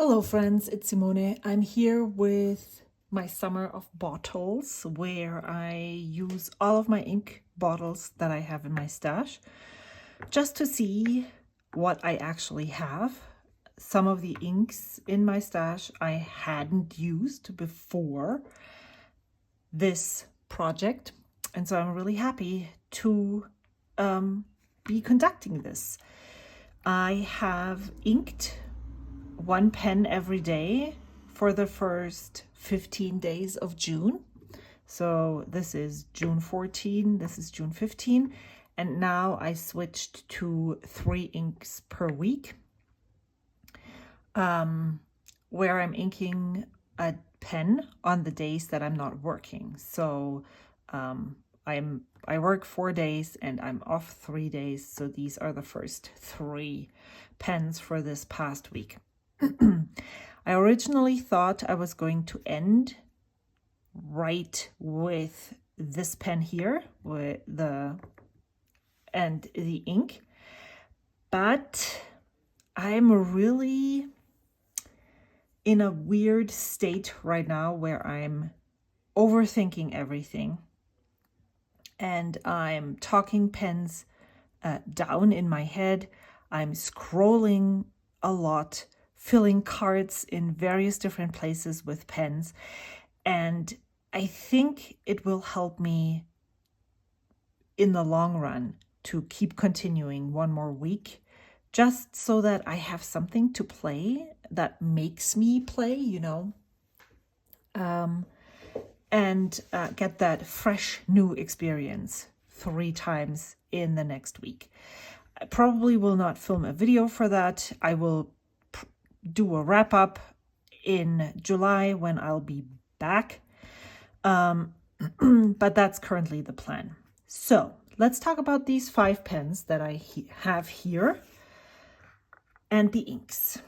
Hello friends, it's Simone. I'm here with my summer of bottles where I use all of my ink bottles that I have in my stash just to see what I actually have. Some of the inks in my stash I hadn't used before this project, and so I'm really happy to be conducting this. I have inked one pen every day for the first 15 days of June. So this is June 14, this is June 15, and now I switched to 3 inks per week, where I'm inking a pen on the days that I'm not working. So I work 4 days and I'm off 3 days. So these are the first 3 pens for this past week. I originally thought I was going to end right with this pen here with the ink, but I'm really in a weird state right now where I'm overthinking everything and I'm talking pens down in my head. I'm scrolling a lot, filling cards in various different places with pens. And I think it will help me in the long run to keep continuing one more week, just so that I have something to play that makes me play, and get that fresh new experience 3 times in the next week. I probably will not film a video for that. I will do a wrap up in July when I'll be back. But that's currently the plan. So let's talk about these 5 pens that I have here and the inks.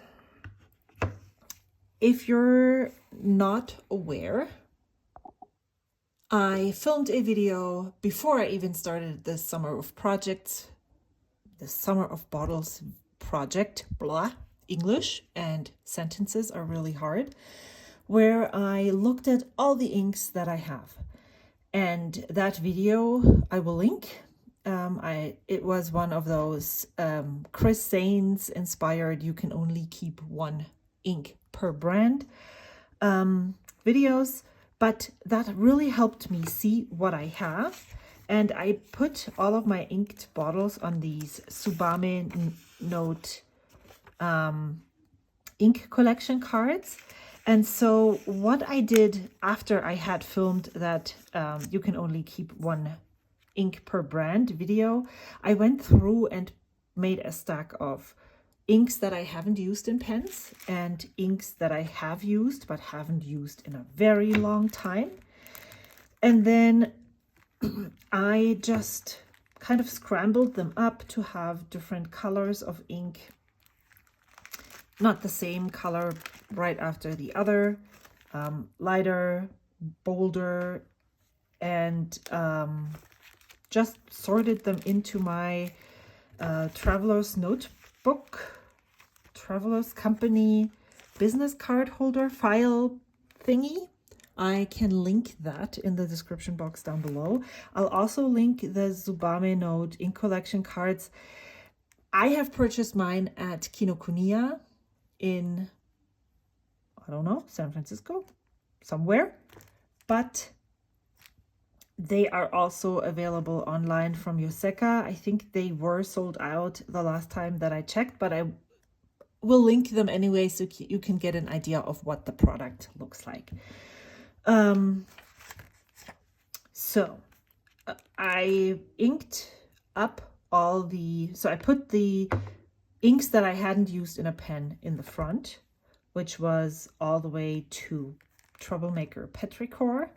If you're not aware, I filmed a video before I even started the Summer of Projects, the Summer of Bottles project, blah. English and sentences are really hard, where I looked at all the inks that I have. And that video I will link. It was one of those Chris Sains inspired "you can only keep 1 ink per brand" videos, but that really helped me see what I have. And I put all of my inked bottles on these Tsubame Note ink collection cards. And so what I did after I had filmed that "you can only keep 1 ink per brand" video, I went through and made a stack of inks that I haven't used in pens and inks that I have used but haven't used in a very long time. And then I just kind of scrambled them up to have different colors of ink, not the same color right after the other, lighter, bolder, and just sorted them into my Traveler's Notebook, Traveler's Company business card holder file thingy. I can link that in the description box down below. I'll also link the Tsubame Note ink collection cards. I have purchased mine at Kinokuniya in, I don't know, San Francisco, somewhere, but they are also available online from Yozakura. I think they were sold out the last time that I checked, but I will link them anyway so you can get an idea of what the product looks like. So I inked up so I put the inks that I hadn't used in a pen in the front, which was all the way to Troublemaker Petrichor.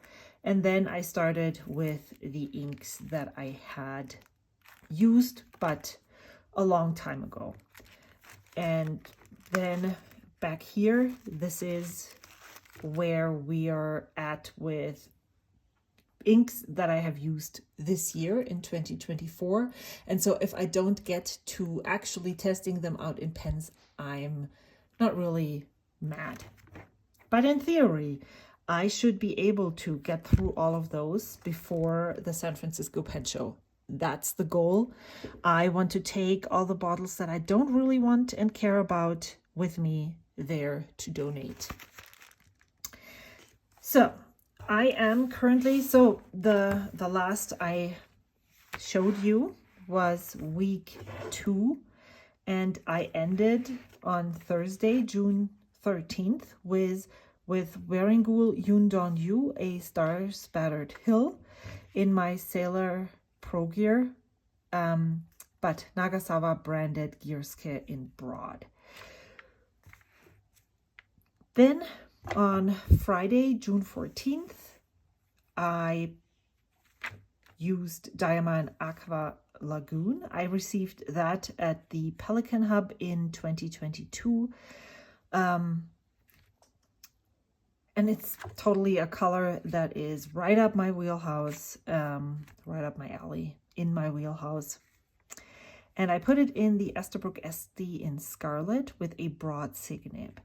And then I started with the inks that I had used, but a long time ago. And then back here, this is where we are at with inks that I have used this year in 2024. And so if I don't get to actually testing them out in pens, I'm not really mad. But in theory, I should be able to get through all of those before the San Francisco Pen Show. That's the goal. I want to take all the bottles that I don't really want and care about with me there to donate. So I am currently, so the last I showed you was week 2, and I ended on Thursday, June 13th with Wearinghul Yundon Yu, a star-spattered hill in my Sailor Pro Gear, but Nagasawa branded Gearske in broad. Then on Friday, June 14th, I used Diamine Aqua Lagoon. I received that at the Pelikan Hub in 2022. And it's totally a color that is right up my wheelhouse, right up my alley, in my wheelhouse. And I put it in the Esterbrook Estie in Scarlet with a broad sig nib.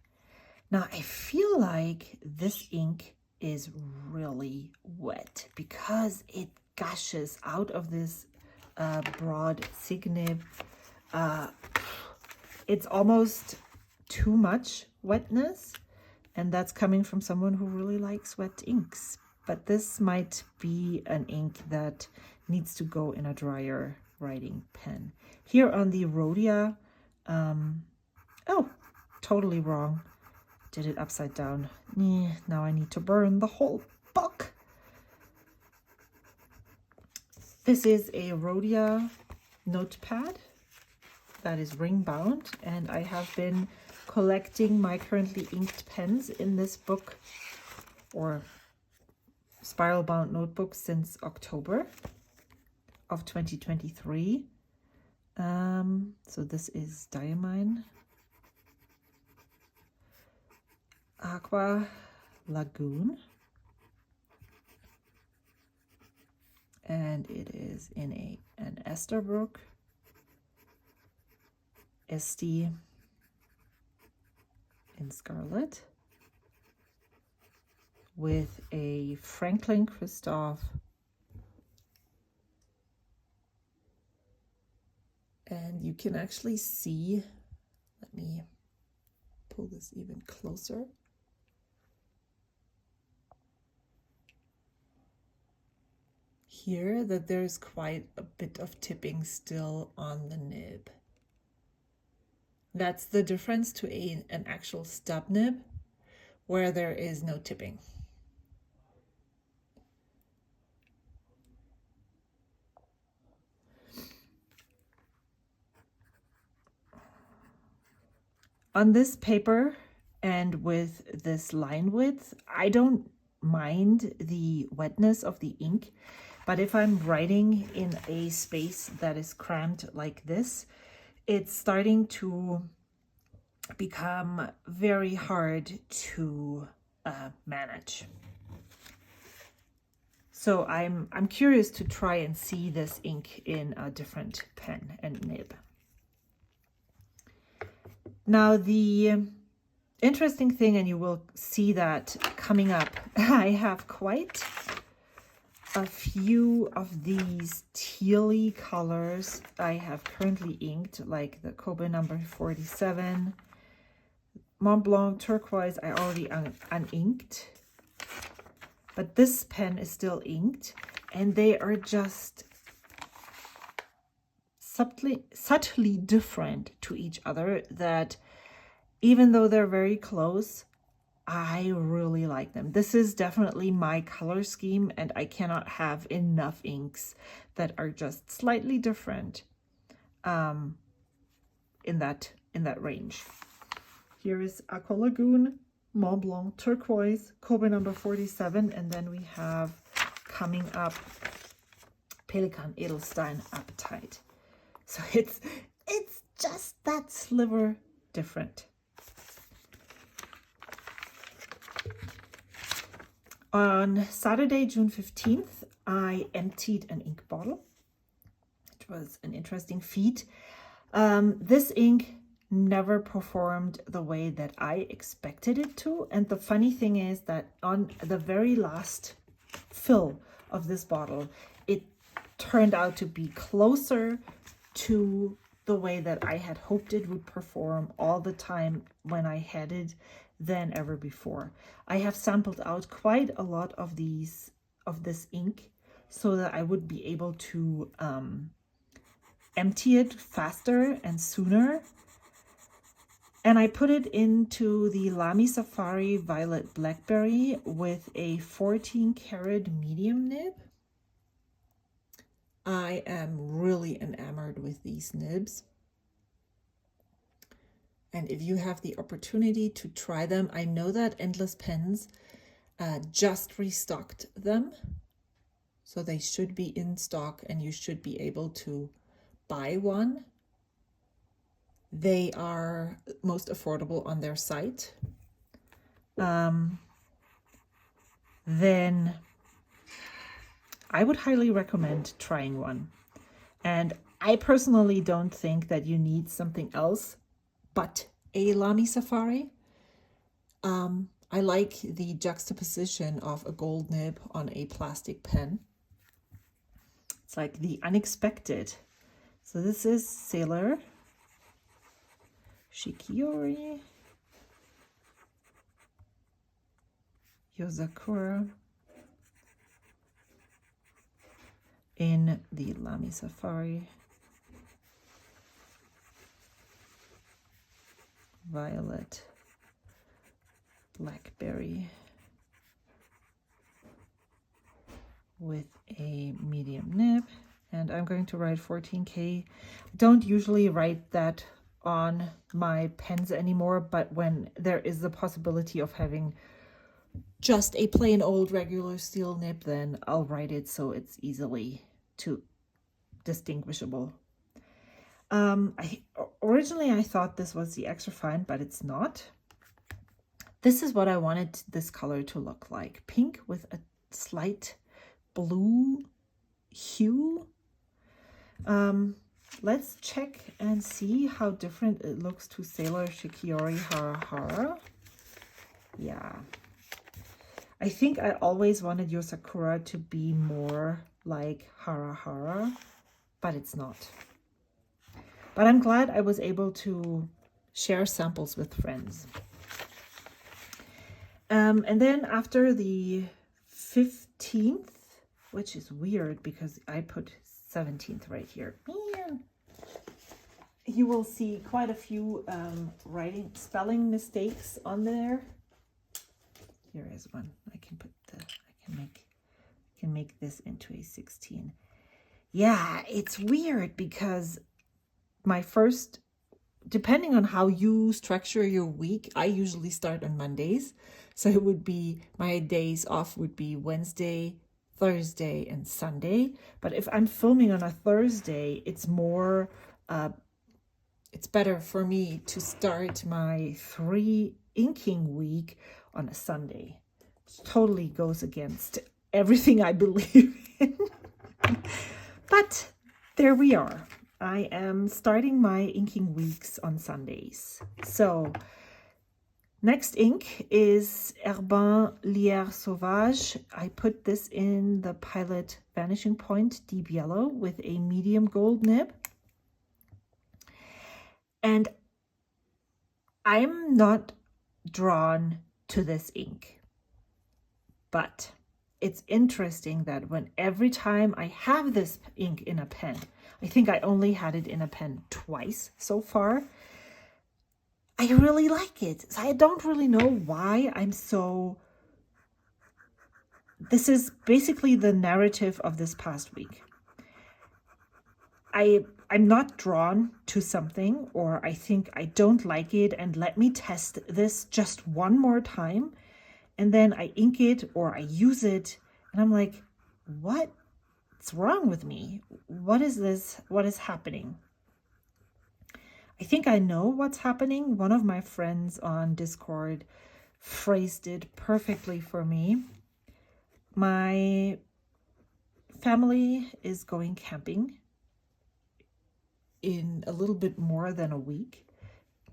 Now, I feel like this ink is really wet because it gushes out of this broad sig nib. It's almost too much wetness. And that's coming from someone who really likes wet inks. But this might be an ink that needs to go in a drier writing pen. Here on the Rhodia, oh, totally wrong. Did it upside down. Now I need to burn the whole book. This is a Rhodia notepad that is ring bound, and I have been collecting my currently inked pens in this book or spiral bound notebook since October of 2023. So this is Diamine Aqua Lagoon, and it is in an Esterbrook Estie in Scarlet with a Franklin Christoph, and you can actually see, let me pull this even closer. Here that there's quite a bit of tipping still on the nib. That's the difference to an actual stub nib where there is no tipping. On this paper and with this line width, I don't mind the wetness of the ink, but if I'm writing in a space that is cramped like this, it's starting to become very hard to manage. So I'm curious to try and see this ink in a different pen and nib. Now the interesting thing, and you will see that coming up, I have quite a few of these tealy colors I have currently inked, like the Kobe number 47, Mont Blanc turquoise I already uninked, but this pen is still inked, and they are just subtly different to each other, that even though they're very close, I really like them. This is definitely my color scheme, and I cannot have enough inks that are just slightly different in that range. Here is Aqua Lagoon, Mont Blanc turquoise, Kobe number 47, and then we have coming up Pelikan Edelstein Apatite. So it's just that sliver different. On Saturday, June 15th, I emptied an ink bottle. It was an interesting feat. This ink never performed the way that I expected it to. And the funny thing is that on the very last fill of this bottle, it turned out to be closer to the way that I had hoped it would perform all the time when I had it than ever before. I have sampled out quite a lot of this ink so that I would be able to empty it faster and sooner. And I put it into the Lamy Safari Violet Blackberry with a 14 karat medium nib. I am really enamored with these nibs. And if you have the opportunity to try them, I know that Endless Pens just restocked them. So they should be in stock and you should be able to buy one. They are most affordable on their site. Then I would highly recommend trying one. And I personally don't think that you need something else but a Lamy Safari. I like the juxtaposition of a gold nib on a plastic pen. It's like the unexpected. So this is Sailor, Shikiori, Yozakura in the Lamy Safari, Violet Blackberry with a medium nib. And I'm going to write 14K. I don't usually write that on my pens anymore, but when there is the possibility of having just a plain old regular steel nib, then I'll write it so it's easily distinguishable. Originally I thought this was the extra fine, but it's not. This is what I wanted this color to look like. Pink with a slight blue hue. Let's check and see how different it looks to Sailor, Shikiori, Hara Hara. Yeah. I think I always wanted Yozakura to be more like Hara Hara, but it's not. But I'm glad I was able to share samples with friends. And then after the 15th, which is weird because I put 17th right here. You will see quite a few spelling mistakes on there. Here is one. I can make this into a 16. Yeah, it's weird because my first, depending on how you structure your week, I usually start on Mondays. So it would be, my days off would be Wednesday, Thursday, and Sunday. But if I'm filming on a Thursday, it's more, it's better for me to start my 3 inking week on a Sunday. It totally goes against everything I believe in. But there we are. I am starting my inking weeks on Sundays. So next ink is Herbin Lierre Sauvage. I put this in the Pilot Vanishing Point Deep Yellow with a medium gold nib. And I'm not drawn to this ink, but it's interesting that every time I have this ink in a pen, I think I only had it in a pen twice so far, I really like it. So I don't really know why I'm so... This is basically the narrative of this past week. I'm not drawn to something, or I think I don't like it, and let me test this just one more time. And then I ink it or I use it, and I'm like, what's wrong with me? What is this? What is happening? I think I know what's happening. One of my friends on Discord phrased it perfectly for me. My family is going camping in a little bit more than a week.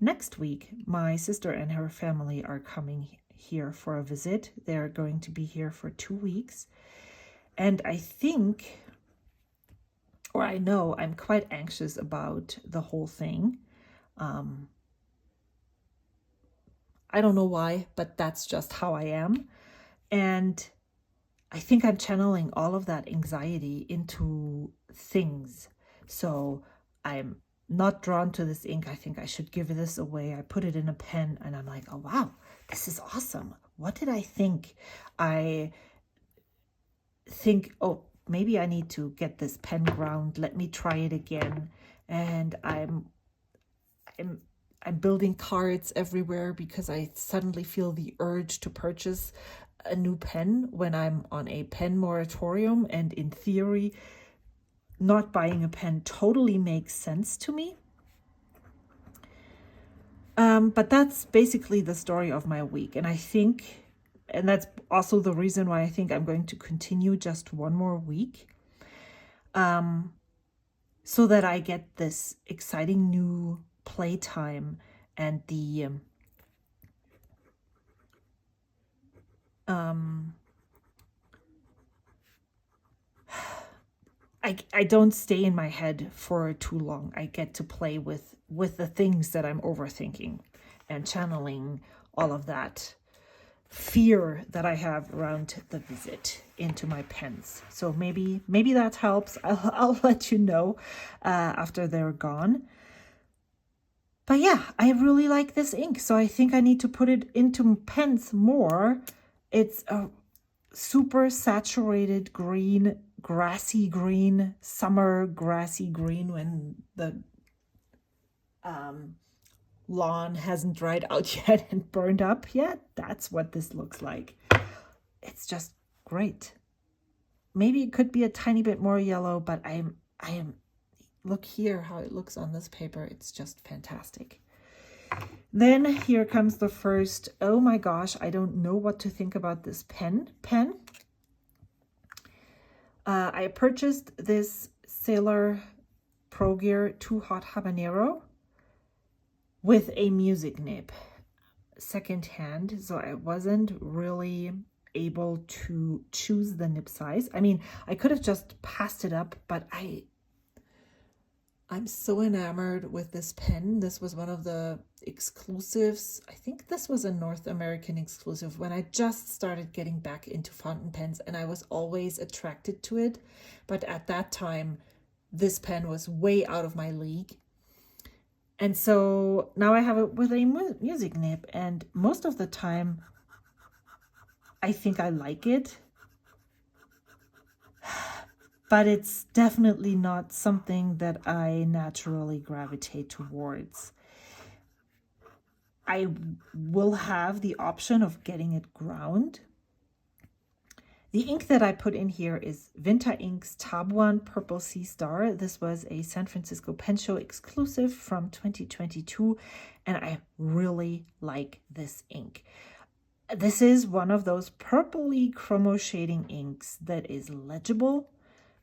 next week, my sister and her family are coming here for a visit. They're going to be here for 2 weeks. And I think, or I know, I'm quite anxious about the whole thing. I don't know why, but that's just how I am. And I think I'm channeling all of that anxiety into things. So I'm not drawn to this ink. I think I should give this away. I put it in a pen and I'm like, oh, wow, this is awesome. What did I think? I think, oh, maybe I need to get this pen ground. Let me try it again. And I'm building cards everywhere because I suddenly feel the urge to purchase a new pen when I'm on a pen moratorium. And in theory, not buying a pen totally makes sense to me. But that's basically the story of my week. And I think, and that's also the reason why I think I'm going to continue just one more week. So that I get this exciting new playtime and the I don't stay in my head for too long. I get to play with the things that I'm overthinking and channeling all of that fear that I have around the visit into my pens. So maybe that helps. I'll let you know after they're gone. But yeah, I really like this ink. So I think I need to put it into pens more. It's a super saturated green, grassy green, summer grassy green when the lawn hasn't dried out yet and burned up yet. That's what this looks like. It's just great. Maybe it could be a tiny bit more yellow, but I am look here how it looks on this paper. It's just fantastic. Then here comes the first, oh my gosh, I don't know what to think about this pen. I purchased this Sailor Pro Gear Too Hot Habanero with a music nib secondhand, so I wasn't really able to choose the nib size. I mean, I could have just passed it up, but I'm so enamored with this pen. This was one of the exclusives. I think this was a North American exclusive when I just started getting back into fountain pens, and I was always attracted to it. But at that time, this pen was way out of my league. And so now I have it with a music nib, and most of the time, I think I like it. But it's definitely not something that I naturally gravitate towards. I will have the option of getting it ground. The ink that I put in here is Vinta Ink's Tabuan Purple Sea Star. This was a San Francisco Pen Show exclusive from 2022, and I really like this ink. This is one of those purpley chromo shading inks that is legible.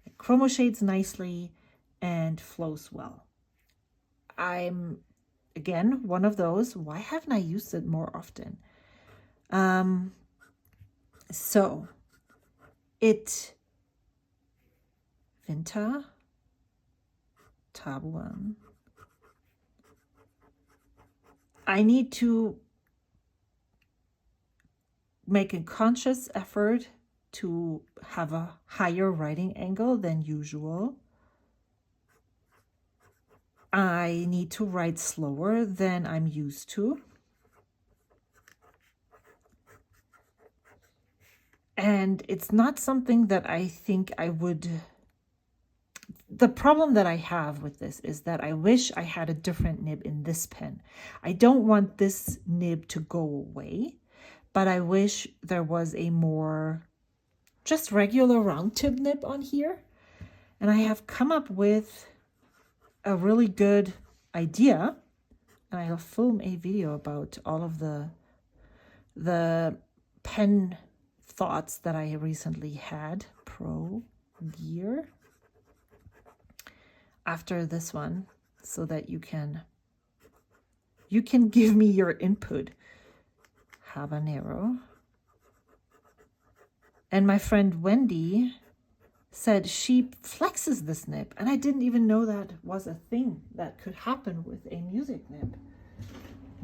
It chromo shades nicely and flows well. I'm, again, one of those. Why haven't I used it more often? So it, Vinta, Tabuan. I need to make a conscious effort to have a higher writing angle than usual. I need to write slower than I'm used to. And it's not something that I think I would... The problem that I have with this is that I wish I had a different nib in this pen. I don't want this nib to go away, but I wish there was a more just regular round tip nib on here. And I have come up with a really good idea, and I'll film a video about all of the pen thoughts that I recently had. Pro Gear after this one, so that you can You can give me your input. Habanero. And my friend Wendy said she flexes this nib, and I didn't even know that was a thing that could happen with a music nib.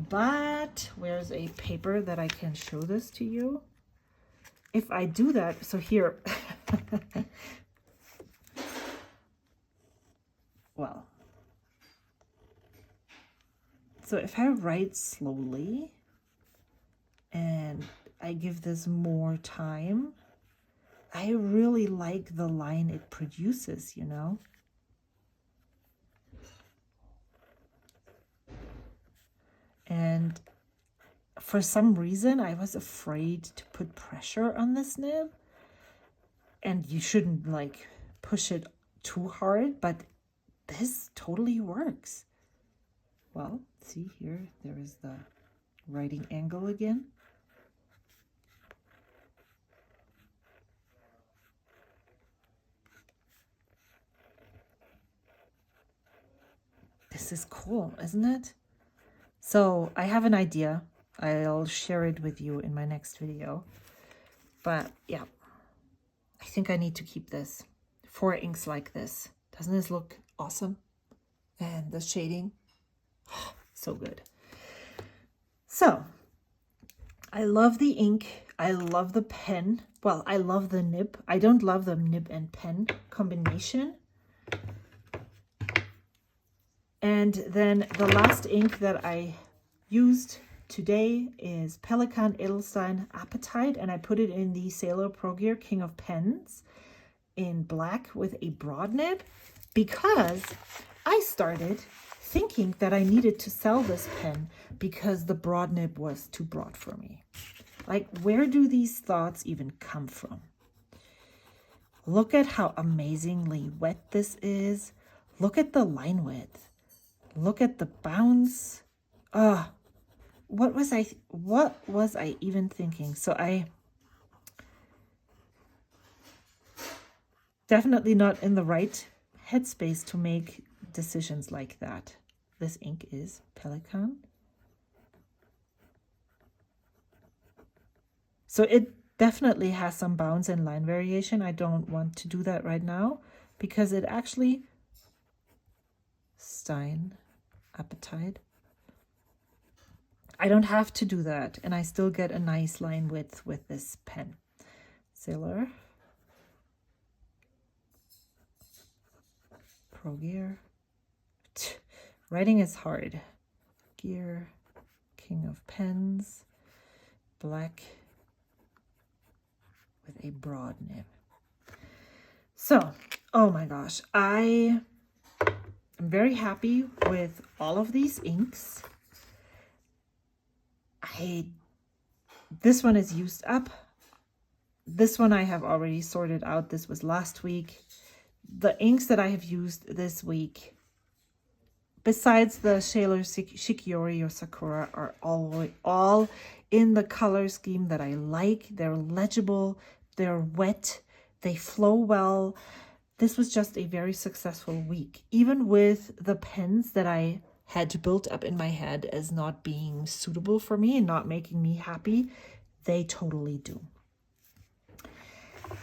But where's a paper that I can show this to you? If I do that, so here, well, so if I write slowly and I give this more time, I really like the line it produces, you know? And for some reason, I was afraid to put pressure on this nib. And you shouldn't like push it too hard, but this totally works. Well, see here, there is the writing angle again. This is cool, isn't it? So I have an idea. I'll share it with you in my next video. But yeah, I think I need to keep this. 4 inks like this. Doesn't this look awesome? And the shading, so good. So I love the ink. I love the pen. Well, I love the nib. I don't love the nib and pen combination. And then the last ink that I used today is Pelikan Edelstein Apatite, and I put it in the Sailor Pro Gear King of Pens in black with a broad nib, because I started thinking that I needed to sell this pen because the broad nib was too broad for me. Like, where do these thoughts even come from? Look at how amazingly wet this is. Look at the line width. Look at the bounce. What was I even thinking? So I definitely not in the right headspace to make decisions like that. This ink is Pelikan. So it definitely has some bounce and line variation. I don't want to do that right now because it actually Stein Apatite. I don't have to do that, and I still get a nice line width with this pen. Sailor Pro Gear. Writing is hard. Gear, King of Pens, black with a broad nib. So, oh my gosh, I'm very happy with all of these inks. This one is used up. This one I have already sorted out. This was last week. The inks that I have used this week, besides the Sailor Shikiori Yozakura, are all in the color scheme that I like. They're legible, they're wet, they flow well. This was just a very successful week, even with the pens that I had built up in my head as not being suitable for me and not making me happy. They totally do.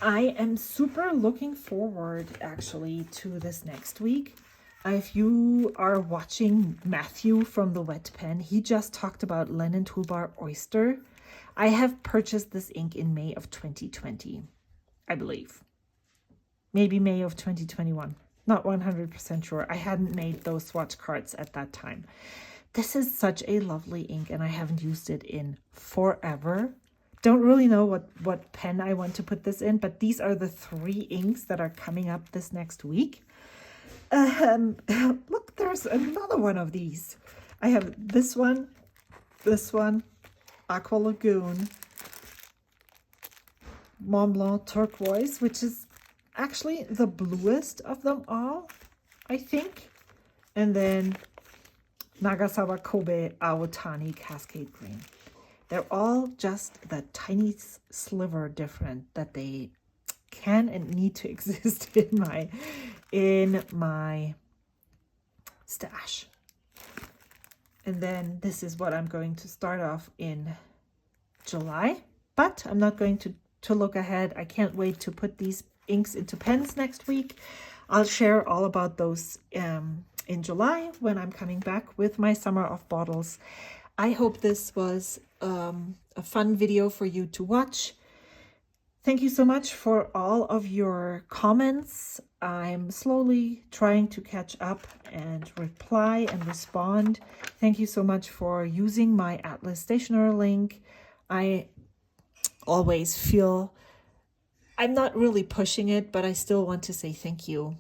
I am super looking forward actually to this next week. If you are watching Matthew from the Wet Pen, he just talked about Linen Toolbar Oyster. I have purchased this ink in May of 2020, I believe. Maybe May of 2021. Not 100% sure. I hadn't made those swatch cards at that time. This is such a lovely ink, and I haven't used it in forever. Don't really know what pen I want to put this in, but these are the 3 inks that are coming up this next week. Look, there's another one of these. I have this one, Aqua Lagoon, Mont Blanc Turquoise, which is actually the bluest of them all, I think. And then Nagasawa Kobe Awatani Cascade Green. They're all just that tiny sliver different that they can and need to exist in my stash. And then this is what I'm going to start off in July. But I'm not going to look ahead. I can't wait to put these inks into pens next week. I'll share all about those in July when I'm coming back with my summer of bottles. I hope this was a fun video for you to watch. Thank you so much for all of your comments. I'm slowly trying to catch up and reply and respond. Thank you so much for using my Atlas Stationer link. I always feel I'm not really pushing it, but I still want to say thank you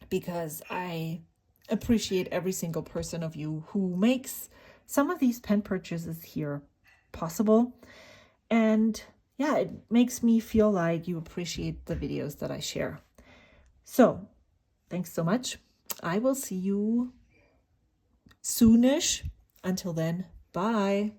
because I appreciate every single person of you who makes some of these pen purchases here possible. And yeah, it makes me feel like you appreciate the videos that I share. So thanks so much. I will see you soonish. Until then, bye.